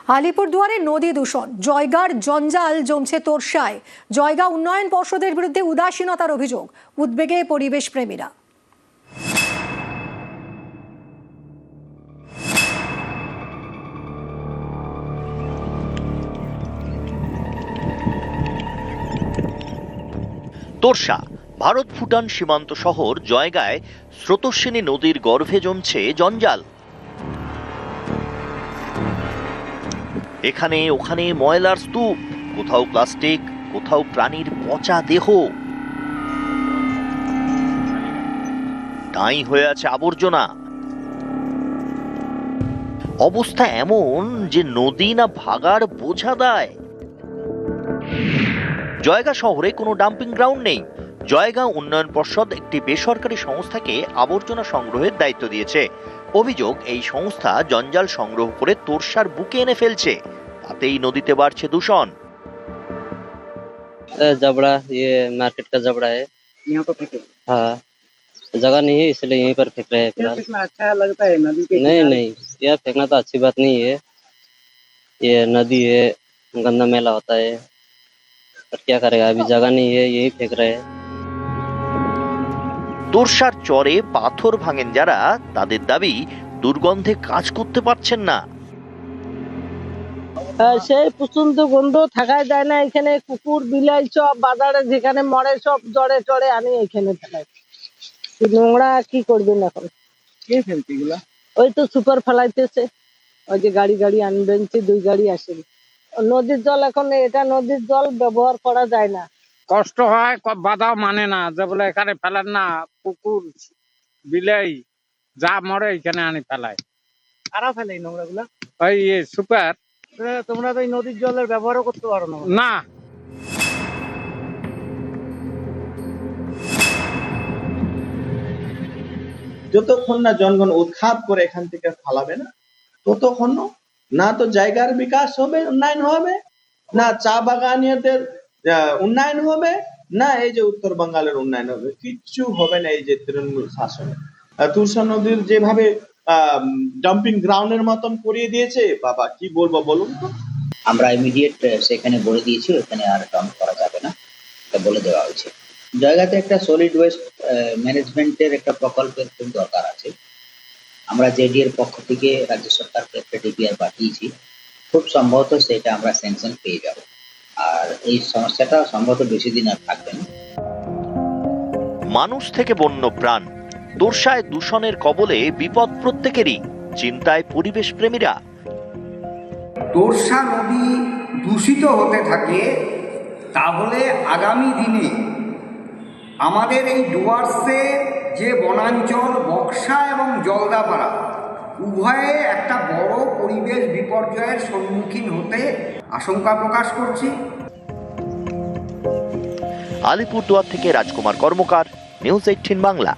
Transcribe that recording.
আলিপুরদুয়ারে নদী দূষণ, জয়গার জঞ্জাল জমছে তোরসায়। জয়গা উন্নয়ন পর্ষদের বিরুদ্ধে উদাসীনতার অভিযোগ, উদ্বেগে পরিবেশ প্রেমীরা। তোরসা ভারত ভুটান সীমান্ত শহর জয়গায় স্রোতস্বিনী নদীর গর্ভে জমছে জঞ্জাল। এখানে ওখানে ময়লার স্তূপ, কোথাও প্লাস্টিক, কোথাও প্রাণীর পচা দেহ, তাই হয়ে আছে আবর্জনা। অবস্থা এমন যে নদী না ভাগার বোঝা দেয়। জয়গা শহরে কোনো ডাম্পিং গ্রাউন্ড নেই। জয়গা উন্নয়ন পর্ষদ একটি বেসরকারি সংস্থাকে আবর্জনা সংগ্রহের দায়িত্ব দিয়েছে। অভিযোগ, এই সংস্থা জঞ্জাল সংগ্রহ করে তোরসার বুকে এনে ফেলছে, তাতেই নদীতে বাড়ছে দূষণ। जबड़ा, ये मार्केट का जबड़ा है, यहाँ पर फेंके हाँ जगह नहीं है इसलिए यहीं पर फेंक रहे हैं फिलहाल। कितना अच्छा लगता है नदी के नहीं किनारे। नहीं, यह फेंकना तो अच्छी बात नहीं है, ये नदी है, गंदा मेला होता है, पर क्या करेगा, अभी जगह नहीं है, यही फेंक रहे हैं। তোরসার চরে পাথর ভাঙেন যারা, তাদের দাবি দুর্গন্ধে কাজ করতে পারছেন না। সেই প্রচন্ড গন্ধ থাকাই যায় না। এখানে কুকুর বিলাই সব বাজারে যেখানে মরে সব জড়ে টড়ে আনি এখানে ফেলাই। নোংরা কি করবেন এখন? কে ফেলছে এগুলা? ওই তো সুপার ফেলাইতেছে, ওই যে গাড়ি গাড়ি আনবেনছে, 2 গাড়ি আসে। নদীর জল এখন, এটা নদীর জল ব্যবহার করা যায় না। কষ্ট হয়, বাধাও মানে না যে বলে এখানে ফেলার না, কুকুর বিলাই যা মরে এখানে আনি ফেলায়। কারা ফেলে এই নোংরা গুলা? ওই সুপার। তোমরা তো এই নদীর জলের ব্যবহারও করতে পারো না। না, যতক্ষণ না জনগণ উৎখাত করে এখান থেকে ফালাবে না, ততক্ষণ না তো জায়গার বিকাশ হবে, উন্নয়ন হবে, না চা বাগানিয়াদের উন্নয়ন হবে, না এই যে উত্তর বাঙালের উন্নয়ন হবে। কিচ্ছু হবে না এই যে তৃণমূল শাসনে। তুরসা নদীর যেভাবে ডাম্পিং গ্রাউন্ডের মতন করিয়ে দিয়েছে, বাবা কি বলবো বলুন তো। আমরা ইমিডিয়েট সেখানে বলে দিয়েছি ওখানে আর ডাম্প করা যাবে না, এটা বলে দেওয়া হয়েছে। জায়গাতে একটা সলিড ওয়েস্ট ম্যানেজমেন্টের একটা প্রকল্পের খুব দরকার আছে। আমরা জেডি এর পক্ষ থেকে রাজ্য সরকারকে একটা ডিপিআর পাঠিয়েছি, খুব সম্ভবত সেটা আমরা স্যাংশন পেয়ে যাব। আর এই সমস্যাটা সম্ভবত বেশি দিন আর থাকবে না। মানুষ থেকে বন্য প্রাণ, তোরসায় দূষণের কবলে বিপদ প্রত্যেকেরই, চিন্তায় পরিবেশ প্রেমীরা। তোরসা নদী দূষিত হতে থাকে, তাহলে আগামী দিনে আমাদের এই ডুয়ার্সে যে বনাঞ্চল বক্সা এবং জলদাপাড়া উভয়ে একটা বড় পরিবেশ বিপর্যয়ের সম্মুখীন হতে আশঙ্কা প্রকাশ করছি। আলিপুরদুয়ার থেকে রাজকুমার কর্মকার, নিউজ 18 বাংলা।